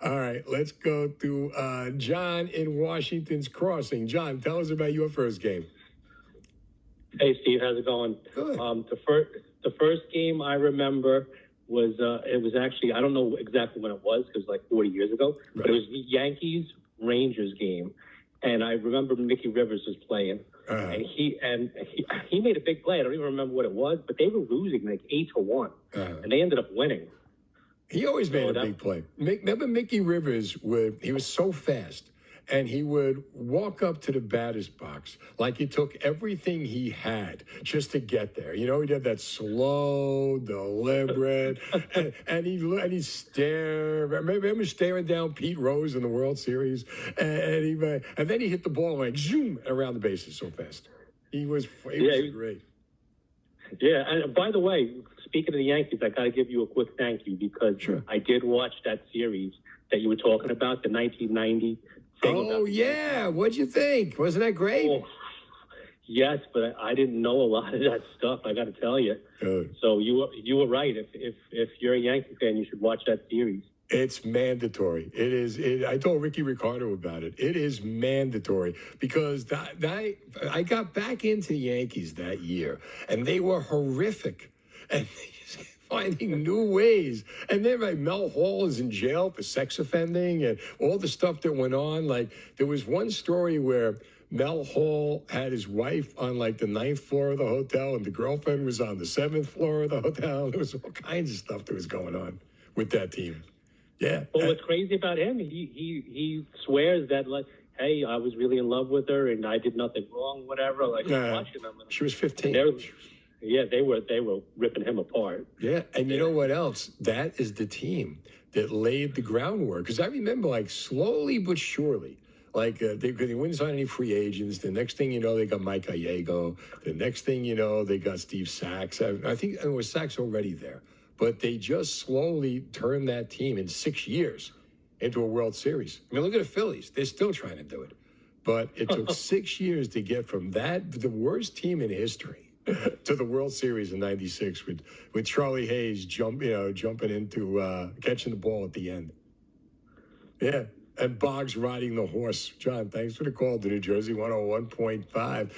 All right, let's go to John in Washington's Crossing. John, tell us about your first game. Hey, Steve, how's it going? Good. The first game I remember was it was actually, I don't know exactly when it was because it was like 40 years ago, but it was the Yankees Rangers game, and I remember Mickey Rivers was playing, and he made a big play. I don't even remember what it was, but they were losing like 8-1, and they ended up winning. He always made a big play. Remember Mickey Rivers he was so fast, and he would walk up to the batter's box like it took everything he had just to get there. You know, he'd have that slow, deliberate, and he'd stare. Remember staring down Pete Rose in the World Series, and then he hit the ball like zoom around the bases so fast. He was great. Yeah, and by the way, speaking of the Yankees, I got to give you a quick thank you because I did watch that series that you were talking about, the 1990 thing. Oh, yeah. What'd you think? Wasn't that great? Oh, yes, but I didn't know a lot of that stuff, I got to tell you. Good. So you were right. If you're a Yankee fan, you should watch that series. It's mandatory. It is. I told Ricky Ricardo about it. It is mandatory because I got back into the Yankees that year, and they were horrific. And they just kept finding new ways. And then Mel Hall is in jail for sex offending and all the stuff that went on. Like, there was one story where Mel Hall had his wife on like the 9th floor of the hotel, and the girlfriend was on the 7th floor of the hotel. There was all kinds of stuff that was going on with that team. Yeah. Well, what's crazy about him, he swears that, like, hey, I was really in love with her and I did nothing wrong, whatever. Like, watching them. She was 15. They were ripping him apart. Yeah, and you know what else? That is the team that laid the groundwork. Because I remember, like, slowly but surely, like, they wouldn't sign any free agents. The next thing you know, they got Mike Gallego. The next thing you know, they got Steve Sachs. I think it was Sachs already there. But they just slowly turned that team in 6 years into a World Series. I mean, look at the Phillies. They're still trying to do it. But it took 6 years to get from the worst team in history, to the World Series in '96 with Charlie Hayes jumping into catching the ball at the end. Yeah, and Boggs riding the horse. John, thanks for the call to New Jersey 101.5.